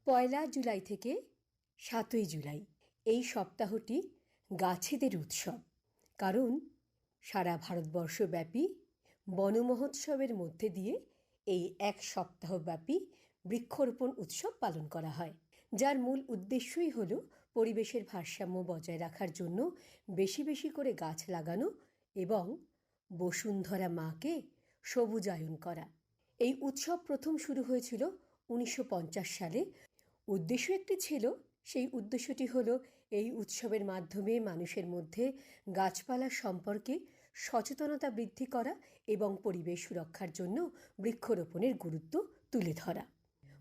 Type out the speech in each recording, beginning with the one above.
পয়লা জুলাই থেকে ৭ই জুলাই এই সপ্তাহটি গাছেদের উৎসব। কারণ সারা ভারতবর্ষব্যাপী বন মহোৎসবের মধ্যে দিয়ে এই এক সপ্তাহব্যাপী বৃক্ষরোপণ উৎসব পালন করা হয়, যার মূল উদ্দেশ্যই হল পরিবেশের ভারসাম্য বজায় রাখার জন্য বেশি বেশি করে গাছ লাগানো এবং বসুন্ধরা মাকে সবুজায়ন করা। এই উৎসব প্রথম শুরু হয়েছিল 1950 সালে। উদ্দেশ্য একটি ছিল, সেই উদ্দেশ্যটি হলো এই উৎসবের মাধ্যমে মানুষের মধ্যে গাছপালা সম্পর্কে সচেতনতা বৃদ্ধি করা এবং পরিবেশ সুরক্ষার জন্য বৃক্ষরোপণের গুরুত্ব তুলে ধরা।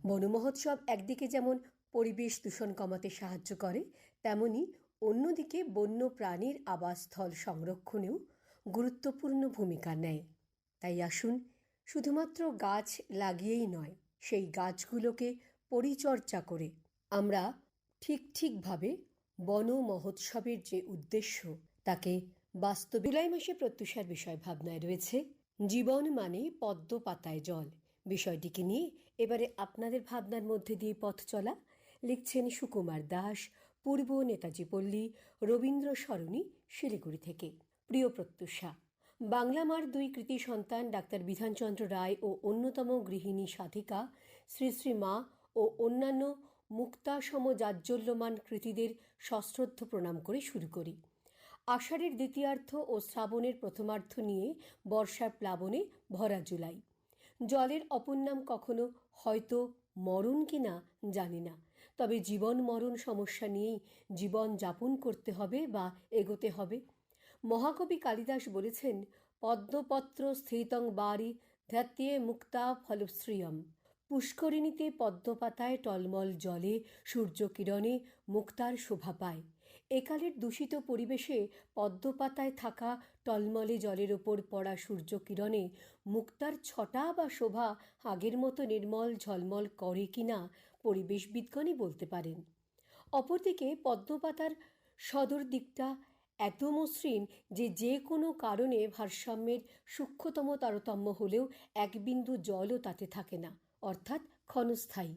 বন মহোৎসব একদিকে যেমন পরিবেশ দূষণ কমাতে সাহায্য করে, তেমনি অন্যদিকে বন্য প্রাণীর আবাসস্থল সংরক্ষণেও গুরুত্বপূর্ণ ভূমিকা নেয়। তাই আসুন, শুধুমাত্র গাছ লাগিয়েই নয়, সেই গাছগুলোকে পরিচর্যা করে আমরা ঠিকভাবে বন মহোৎসবের যে উদ্দেশ্য তাকে বাস্তবে। জুলাই মাসে প্রত্যুষার বিষয় ভাবনায় রয়েছে জীবন মানে পদ্ম পাতায় জল। বিষয়টিকে নিয়ে এবারে আপনাদের ভাবনার মধ্যে দিয়ে পথ চলা। লিখছেন সুকুমার দাস, পূর্ব নেতাজি পল্লী, রবীন্দ্র সরণি, শিলিগুড়ি থেকে। প্রিয় প্রত্যুষা, বাংলা মার দুই কৃতি সন্তান ডাক্তার বিধানচন্দ্র রায় ও অন্যতম গৃহিণী সাধিকা শ্রী শ্রী মা ও অন্যান্য মুক্তাসম জাজ্জল্যমান কৃতিদের সশ্রদ্ধ প্রণাম করে শুরু করি। আষাঢ়ের দ্বিতীয়ার্ধ ও শ্রাবণের প্রথমার্ধ নিয়ে বর্ষার প্লাবনে ভরা জুলাই। জলের অপর নাম কখনো হয়তো মরণ কিনা জানি না, তবে জীবন মরণ সমস্যা নিয়েই জীবন যাপন করতে হবে বা এগোতে হবে। মহাকবি কালিদাস বলেছেন, পদ্মপত্র স্থিতং বারি ধ্যাত্যে মুক্তা ফলশ্রিয়ম। পুষ্করিণীতে পদ্মপাতায় টলমল জলে সূর্যকিরণে মুক্তার শোভা পায়। একালের দূষিত পরিবেশে পদ্মপাতায় থাকা টলমলে জলের ওপর পড়া সূর্যকিরণে মুক্তার ছটা বা শোভা আগের মতো নির্মল ঝলমল করে কিনা পরিবেশবিদগণই বলতে পারেন। অপরদিকে পদ্মপাতার সদর দিকটা এত মসৃণ যে কোনো কারণে ভারসাম্যের সূক্ষ্মতম তারতম্য হলেও এক বিন্দু জলও তাতে থাকে না, অর্থাৎ ক্ষণস্থায়ী।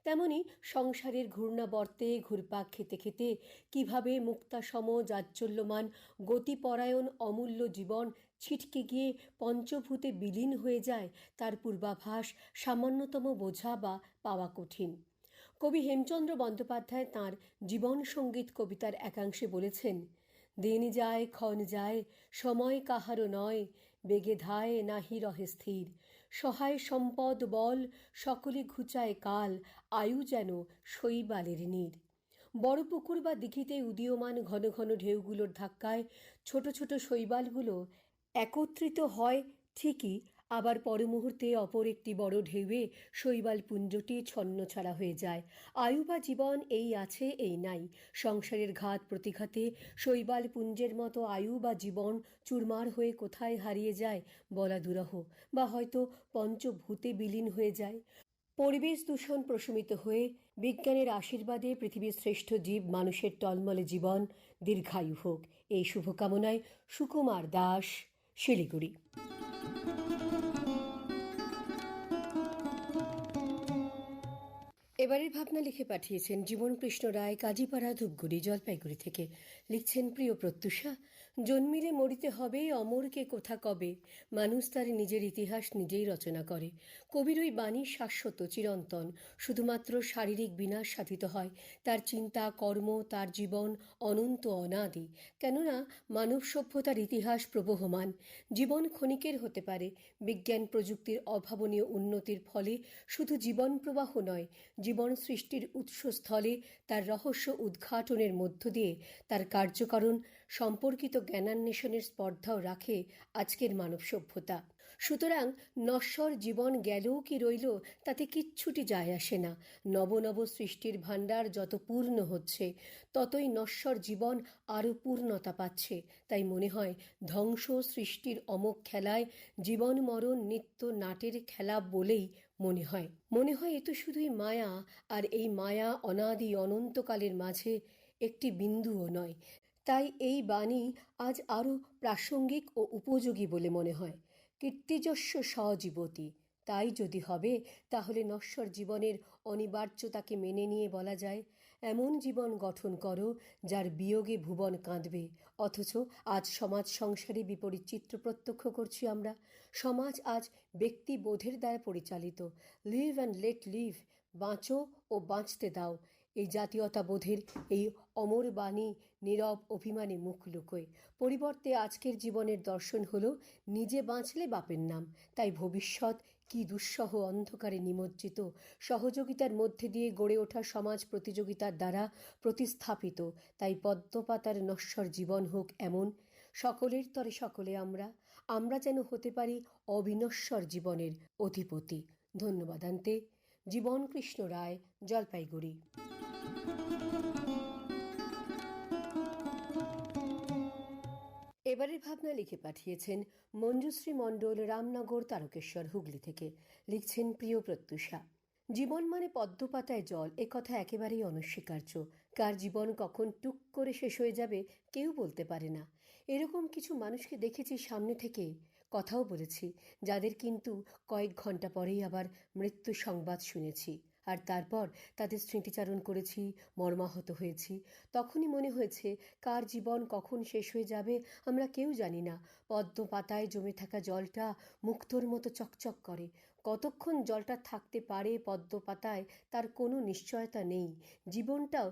তেমনি সংসারের ঘূর্ণাবর্তে ঘুরপাক খেতে খেতে কিভাবে মুক্তাসম জাজ্জল্যমান গতিপরায়ণ অমূল্য জীবন ছিটকে গিয়ে পঞ্চভূতে বিলীন হয়ে যায়, তার পূর্বাভাস সামান্যতম বোঝা বা পাওয়া কঠিন। কবি হেমচন্দ্র বন্দ্যোপাধ্যায় তাঁর জীবন সঙ্গীত কবিতার একাংশে বলেছেন, দিন যায় ক্ষণ যায় সময় কাহারও নয়, বেগে ধায় নাহি রহে স্থির, সহায় সম্পদ বল সকলে ঘুচায় কাল, আয়ু যেন শৈবালের নীর। বড় পুকুর বা দিঘিতে উদীয়মান ঘন ঘন ঢেউগুলোর ধাক্কায় ছোট ছোট শৈবালগুলো একত্রিত হয় ঠিকই, আবার পর মুহূর্তে অপর একটি বড় ঢেউয়ে শৈবাল পুঞ্জটি ছন্নছাড়া হয়ে যায়। আয়ু বা জীবন এই আছে এই নাই। সংসারের ঘাত প্রতিঘাতে শৈবাল পুঞ্জের মতো আয়ু বা জীবন চুরমার হয়ে কোথায় হারিয়ে যায় বলা দুরূহ, বা হয়তো পঞ্চভূতে বিলীন হয়ে যায়। পরিবেশ দূষণ প্রশমিত হয়ে বিজ্ঞানের আশীর্বাদে পৃথিবীর শ্রেষ্ঠ জীব মানুষের টলমলে জীবন দীর্ঘায়ু হোক, এই শুভকামনায় সুকুমার দাস, শিলিগুড়ি। এবারের ভাবনা লিখে পাঠিয়েছেন জীবনকৃষ্ণ রায়, কাজীপাড়া, ধূপগুড়ি, জলপাইগুড়ি থেকে। লিখছেন, প্রিয় প্রত্যুষা, জন্মিলে মরিতে হবে, অমরকে কোথা কবে, মানুষ তার নিজের ইতিহাস নিজেই রচনা করে। কবির ওই বাণী শাশ্বত, চিরন্তন। শুধুমাত্র শারীরিক বিনাশ সাধিত হয়, তার চিন্তা কর্ম, তার জীবন অনন্ত অনাদি। কেননা মানব সভ্যতার ইতিহাস প্রবহমান। জীবন ক্ষণিকের হতে পারে। বিজ্ঞান প্রযুক্তির অভাবনীয় উন্নতির ফলে শুধু জীবন প্রবাহ নয়, জীবন সৃষ্টির উৎসস্থলে তার রহস্য উদ্ঘাটনের মধ্য দিয়ে তার কার্যকারণ সম্পর্কিত জ্ঞানান্বেষণের স্পর্ধাও রাখে আজকের মানব সভ্যতা। সুতরাং নশ্বর জীবন গেলেও কি রইল তাতে কিচ্ছুটি যায় আসে না। নব নব সৃষ্টির ভাণ্ডার যত পূর্ণ হচ্ছে, ততই নশ্বর জীবন আরও পূর্ণতা পাচ্ছে। তাই মনে হয় ধ্বংস সৃষ্টির অমোঘ খেলায় জীবন মরণ নিত্য নাটের খেলা বলেই মনে হয় এ তো শুধুই মায়া, আর এই মায়া অনাদি অনন্তকালের মাঝে একটি বিন্দুও নয়। তাই এই বাণী আজ আরও প্রাসঙ্গিক ও উপযোগী বলে মনে হয়। কীর্তিযস্য সজীবতি, তাই যদি হবে, তাহলে নশ্বর জীবনের অনিবার্যতাকে মেনে নিয়ে বলা যায়, এমন জীবন গঠন করো যার বিয়োগে ভুবন কাঁদবে। অথচ আজ সমাজ সংসারে বিপরীত চিত্র প্রত্যক্ষ করছি আমরা। সমাজ আজ ব্যক্তিবোধের দ্বারা পরিচালিত। লিভ অ্যান্ড লেট লিভ, বাঁচো ও বাঁচতে দাও, এই জাতীয়তাবোধের এই অমর বাণী নীরব অভিমানে মুখ লুকোয়। পরিবর্তে আজকের জীবনের দর্শন হলো নিজে বাঁচলে বাপের নাম। তাই ভবিষ্যৎ কি দুঃসহ অন্ধকারে নিমজ্জিত, সহযোগিতার মধ্যে দিয়ে গড়ে ওঠা সমাজ প্রতিযোগিতার দ্বারা প্রতিস্থাপিত। তাই পদ্মপাতার নশ্বর জীবন হোক এমন, সকলের তরে সকলে আমরা যেন হতে পারি অবিনশ্বর জীবনের অধিপতি। ধন্যবাদ আনতে জীবন কৃষ্ণ রায়, জলপাইগুড়ি। এবারের ভাবনা লিখে পাঠিয়েছেন মঞ্জুশ্রী মণ্ডল, রামনগর, তারকেশ্বর, হুগলি থেকে। লিখছেন, প্রিয় প্রত্যুষা, জীবন মানে পদ্মপাতায় জল, একথা একেবারেই অনস্বীকার্য। কার জীবন কখন টুক করে শেষ হয়ে যাবে কেউ বলতে পারে না। এরকম কিছু মানুষকে দেখেছি সামনে থেকে, কথাও বলেছি, যাদের কিন্তু কয়েক ঘন্টা পরেই আবার মৃত্যু সংবাদ শুনেছি। আর তারপর তাদের স্মৃতিচারণ করেছি, মর্মাহত হয়েছি। তখনই মনে হয়েছে, কার জীবন কখন শেষ হয়ে যাবে আমরা কেউ জানি না। পদ্ম পাতায় জমে থাকা জলটা মুক্তোর মতো চকচক করে। কতক্ষণ জলটা থাকতে পারে পদ্ম পাতায় তার কোনো নিশ্চয়তা নেই। জীবনটাও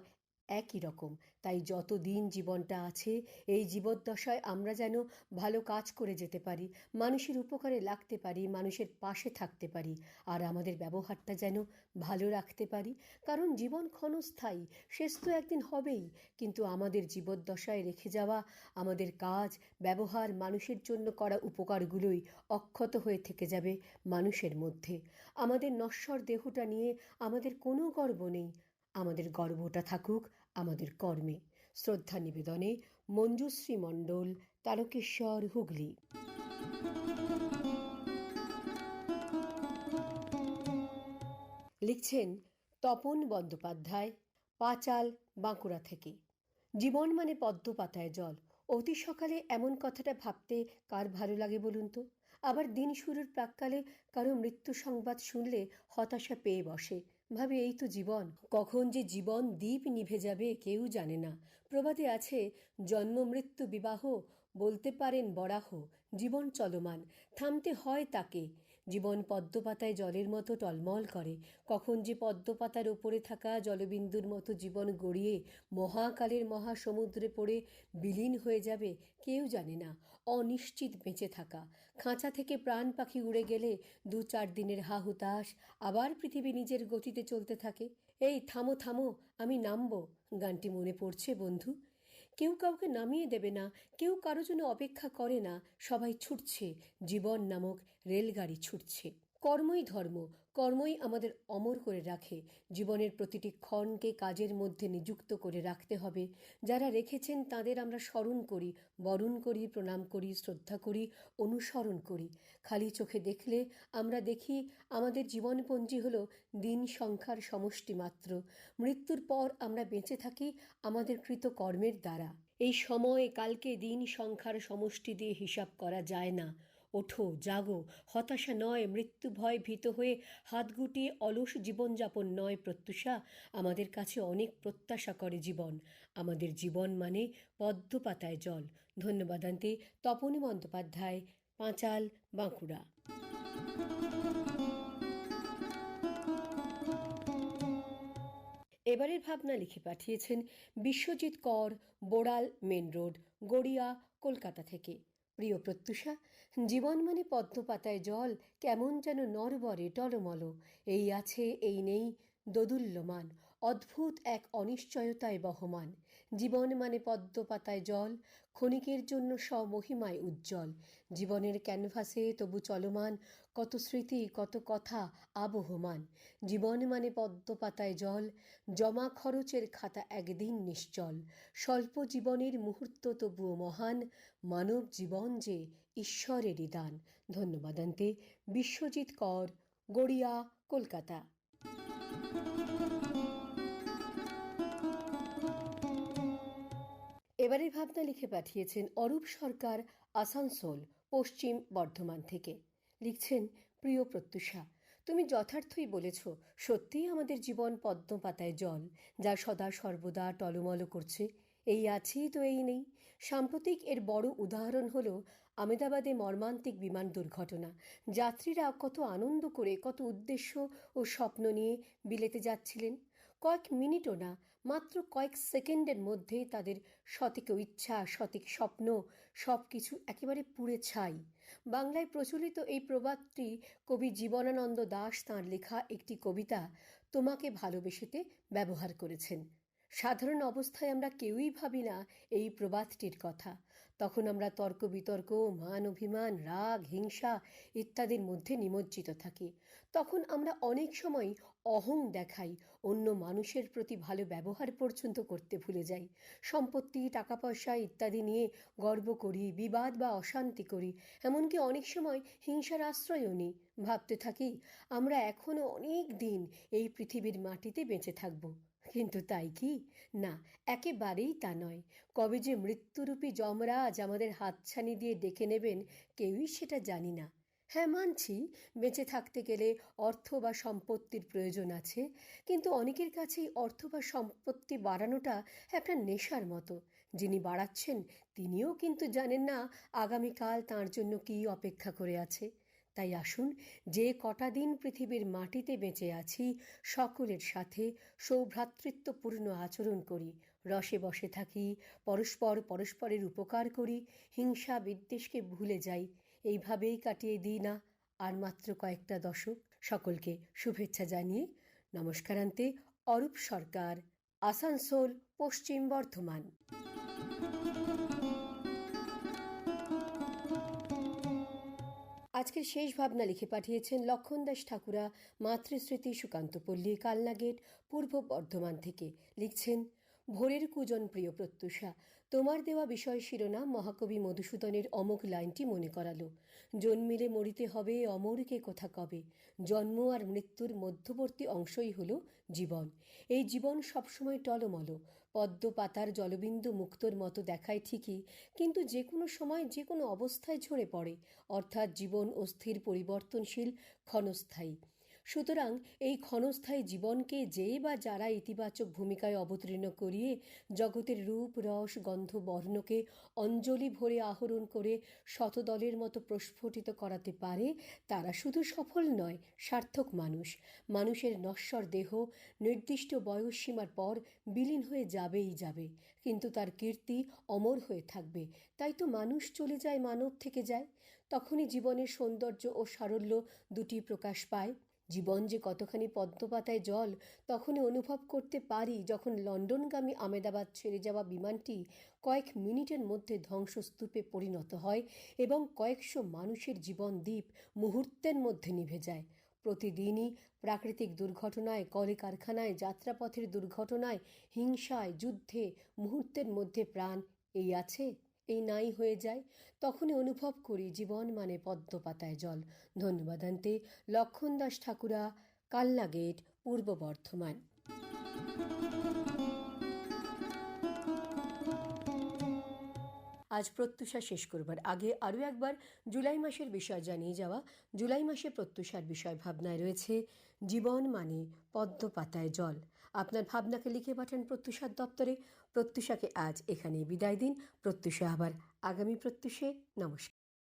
একই রকম। তাই যত দিন জীবনটা আছে, এই জীবদ্দশায় আমরা যেন ভালো কাজ করে যেতে পারি, মানুষের উপকারে লাগতে পারি, মানুষের পাশে থাকতে পারি, আর আমাদের ব্যবহারটা যেন ভালো রাখতে পারি। কারণ জীবন ক্ষণস্থায়ী, শেষ তো একদিন হবেই। কিন্তু আমাদের জীবদ্দশায় রেখে যাওয়া আমাদের কাজ, ব্যবহার, মানুষের জন্য করা উপকারগুলোই অক্ষত হয়ে থেকে যাবে মানুষের মধ্যে। আমাদের নশ্বর দেহটা নিয়ে আমাদের কোনো গর্ব নেই, আমাদের গর্বটা থাকুক আমাদের কর্মে। শ্রদ্ধা নিবেদনে মঞ্জুশ্রী মণ্ডল, তারকেশ্বর, হুগলি। লিখছেন তপন বন্দ্যোপাধ্যায়, পাঁচাল, বাঁকুড়া থেকে। জীবন মানে পদ্ম পাতায় জল। অতি সকালে এমন কথাটা ভাবতে কার ভালো লাগে বলুন তো? আবার দিন শুরুর প্রাক্কালে কারো মৃত্যু সংবাদ শুনলে হতাশা পেয়ে বসে। ভাবে, এই তো জীবন, কখন যে জীবন দ্বীপ নিভে যাবে কেউ জানে না। প্রবাদে আছে, জন্ম মৃত্যু বিবাহ, বলতে পারেন বরাহ, জীবন চলমান, থামতে হয় তাকে। জীবন পদ্মপাতায় জলের মতো টলমল করে। কখন যে পদ্মপাতার ওপরে থাকা জলবিন্দুর মতো জীবন গড়িয়ে মহাকালের মহাসমুদ্রে পড়ে বিলীন হয়ে যাবে কেউ জানে না। অনিশ্চিত বেঁচে থাকা। খাঁচা থেকে প্রাণ পাখি উড়ে গেলে 2-4 দিনের হা হুতাশ, আবার পৃথিবী নিজের গতিতে চলতে থাকে। এই থামো থামো, আমি নামবো, গানটি মনে পড়ছে বন্ধু। কেউ কাউকে নামিয়ে দেবে না, কেউ কারো জন্য অপেক্ষা করে না, সবাই ছুটছে, জীবন নামক রেলগাড়ি ছুটছে। কর্মই ধর্ম, কর্মই আমাদের অমর করে রাখে। জীবনের প্রতিটি ক্ষণকে কাজের মধ্যে নিযুক্ত করে রাখতে হবে। যারা রেখেছেন তাদের আমরা স্মরণ করি, বরণ করি, প্রণাম করি, শ্রদ্ধা করি, অনুসরণ করি। খালি চোখে দেখলে আমরা দেখি আমাদের জীবনপঞ্জি হলো দিন সংখ্যার সমষ্টি মাত্র। মৃত্যুর পর আমরা বেঁচে থাকি আমাদের কৃত কর্মের দ্বারা। এই সময় কালকে দিন সংখ্যার সমষ্টি দিয়ে হিসাব করা যায় না। ওঠো, জাগো, হতাশা নয়, মৃত্যু ভয় ভীত হয়ে হাত গুটিয়ে অলস জীবনযাপন নয় প্রত্যুষা। আমাদের কাছে অনেক প্রত্যাশা করে জীবন। আমাদের জীবন মানে পদ্ম পাতায় জল। ধন্যবাদ আনতে তপন বন্দ্যোপাধ্যায়, পাঁচাল, বাঁকুড়া। এবারের ভাবনা লিখে পাঠিয়েছেন বিশ্বজিৎ কর, বোড়াল মেন রোড, গড়িয়া, কলকাতা থেকে। প্রিয় প্রত্যুষা, জীবন মানে পদ্ম পাতায় জল, কেমন যেন নরবরে টলমল, এই আছে এই নেই, দোদুল্যমান, অদ্ভুত এক অনিশ্চয়তায় বহমান। জীবন মানে পদ্ম পাতায় জল, ক্ষণিকের জন্য স্বমহিমায় উজ্জ্বল। জীবনের ক্যানভাসে তবু চলমান কত স্মৃতি, কত কথা আবহমান। জীবন মানে পদ্ম পাতায় জল, জমা খরচের খাতা একদিন নিশ্চল। স্বল্প জীবনের মুহূর্ত তবুও মহান, মানব জীবন যে ঈশ্বরেরই দান। ধন্যবাদ আনতে বিশ্বজিৎ কর, গড়িয়া, কলকাতা। এবারের ভাবনা লিখে পাঠিয়েছেন অরূপ সরকার, আসানসোল, পশ্চিম বর্ধমান থেকে। লিখছেন, প্রিয় প্রত্যুষা, তুমি যথার্থই বলেছ। সত্যিই আমাদের জীবন পদ্মপাতায় জল, যা সদা সর্বদা টলমল করছে। এই আছি তো এই নেই। সাম্প্রতিক এর বড় উদাহরণ হলো আমেদাবাদে মর্মান্তিক বিমান দুর্ঘটনা। যাত্রীরা কত আনন্দ করে, কত উদ্দেশ্য ও স্বপ্ন নিয়ে বিলেতে যাচ্ছিলেন। কয়েক মিনিটও না, মাত্র কয়েক সেকেন্ডের মধ্যেই তাদের শতিক ইচ্ছা, শতিক স্বপ্ন, সব কিছু একেবারে পুড়ে ছাই। বাংলায় প্রচলিত এই প্রবাদটি কবি জীবনানন্দ দাশ তাঁর লেখা একটি কবিতা তোমাকে ভালোবেসেতে ব্যবহার করেছেন। সাধারণ অবস্থায় আমরা কেউই ভাবি না এই প্রবাদটির কথা। তখন আমরা তর্ক বিতর্ক, মান অভিমান, রাগ, হিংসা ইত্যাদির মধ্যে নিমজ্জিত থাকি। তখন আমরা অনেক সময় অহং দেখাই, অন্য মানুষের প্রতি ভালো ব্যবহার পর্যন্ত করতে ভুলে যাই। সম্পত্তি, টাকা পয়সা ইত্যাদি নিয়ে গর্ব করি, বিবাদ বা অশান্তি করি, এমনকি অনেক সময় হিংসার আশ্রয়ও নিই। ভাবতে থাকি আমরা এখনো অনেক দিন এই পৃথিবীর মাটিতে বেঁচে থাকব। কিন্তু তাই কি? না, একেবারেই তা নয়। কবে যে মৃত্যুরূপী যমরাজ আমাদের হাতছানি দিয়ে ডেকে নেবেন, কেউই সেটা জানি না। হ্যাঁ, মানছি বেঁচে থাকতে গেলে অর্থ বা সম্পত্তির প্রয়োজন আছে, কিন্তু অনেকের কাছেই অর্থ বা সম্পত্তি বাড়ানোটা একটা নেশার মতো। যিনি বাড়াচ্ছেন তিনিও কিন্তু জানেন না আগামীকাল তাঁর জন্য কী অপেক্ষা করে আছে। তাই আসুন, যে কটা দিন পৃথিবীর মাটিতে বেঁচে আছি, সকলের সাথে সৌভ্রাতৃত্বপূর্ণ আচরণ করি, রসে বসে থাকি, পরস্পরের উপকার করি, হিংসা বিদ্বেষকে ভুলে যাই। এইভাবেই কাটিয়ে দিই না আর মাত্র কয়েকটা দশক। সকলকে শুভেচ্ছা জানিয়ে নমস্কারান্তে অরূপ সরকার, আসানসোল, পশ্চিম বর্ধমান। আজকের শেষ ভাবনা লিখে পাঠিয়েছেন লক্ষণ দাস ঠাকুরা, মাতৃস্মৃতি, সুকান্তপল্লী, কালনা গেট, পূর্ব বর্ধমান থেকে। লিখছেন, ভোরের কুজন প্রিয় প্রত্যুষা, তোমার দেওয়া বিষয় শিরোনাম মহাকবি মধুসূদনের অমোঘ লাইনটি মনে করালো। জন্মিলে মরিতে হবে, অমরকে কোথা কবে। জন্ম আর মৃত্যুর মধ্যবর্তী অংশই হলো জীবন। এই জীবন সবসময় টলমল, পদ্ম পাতার জলবিন্দু মুক্তোর মতো দেখায় ঠিকই, কিন্তু যে কোনো সময় যে কোনো অবস্থায় ঝরে পড়ে। অর্থাৎ জীবন অস্থির, পরিবর্তনশীল, ক্ষণস্থায়ী। সুতরাং এই ক্ষণস্থায়ী জীবনকে যে বা যারা ইতিবাচক ভূমিকায় অবতীর্ণ করিয়ে জগতের রূপ, রস, গন্ধ, বর্ণকে অঞ্জলি ভরে আহরণ করে শতদলের মতো প্রস্ফুটিত করাতে পারে, তারা শুধু সফল নয়, সার্থক মানুষ। মানুষের নশ্বর দেহ নির্দিষ্ট বয়সসীমার পর বিলীন হয়ে যাবেই যাবে, কিন্তু তার কীর্তি অমর হয়ে থাকবে। তাই তো মানুষ চলে যায়, মানব থেকে যায়। তখনই জীবনের সৌন্দর্য ও সারল্য দুটি প্রকাশ পায়। জীবন যে কতখানি পদ্মপাতায় জল তখনই অনুভব করতে পারি যখন লন্ডনগামী আমেদাবাদ ছেড়ে যাওয়া বিমানটি কয়েক মিনিটের মধ্যে ধ্বংসস্তূপে পরিণত হয় এবং কয়েকশো মানুষের জীবন দ্বীপ মুহূর্তের মধ্যে নিভে যায়। প্রতিদিনই প্রাকৃতিক দুর্ঘটনায়, কলকারখানায়, যাত্রাপথের দুর্ঘটনায়, হিংসায়, যুদ্ধে মুহূর্তের মধ্যে প্রাণ এই আছে, এই নাই হয়ে যায়। তখনই অনুভব করি জীবন মানে পদ্মপাতায় জল। ধন্যবাদান্তে লক্ষণ দাস ঠাকুরা, কালনা গেট, পূর্ব বর্ধমান। আজ প্রত্যুষা শেষ করবার আগে আরও একবার জুলাই মাসের বিষয় জানিয়ে যাওয়া। জুলাই মাসে প্রত্যুষার বিষয় ভাবনায় রয়েছে জীবন মানে পদ্ম পাতায় জল। আপনার ভাবনাকে লিখে পাঠান প্রত্যুষার দপ্তরে। প্রত্যুষাকে আজ এখানেই বিদায় দিন। প্রত্যুষা আবার আগামী প্রত্যুষে। নমস্কার।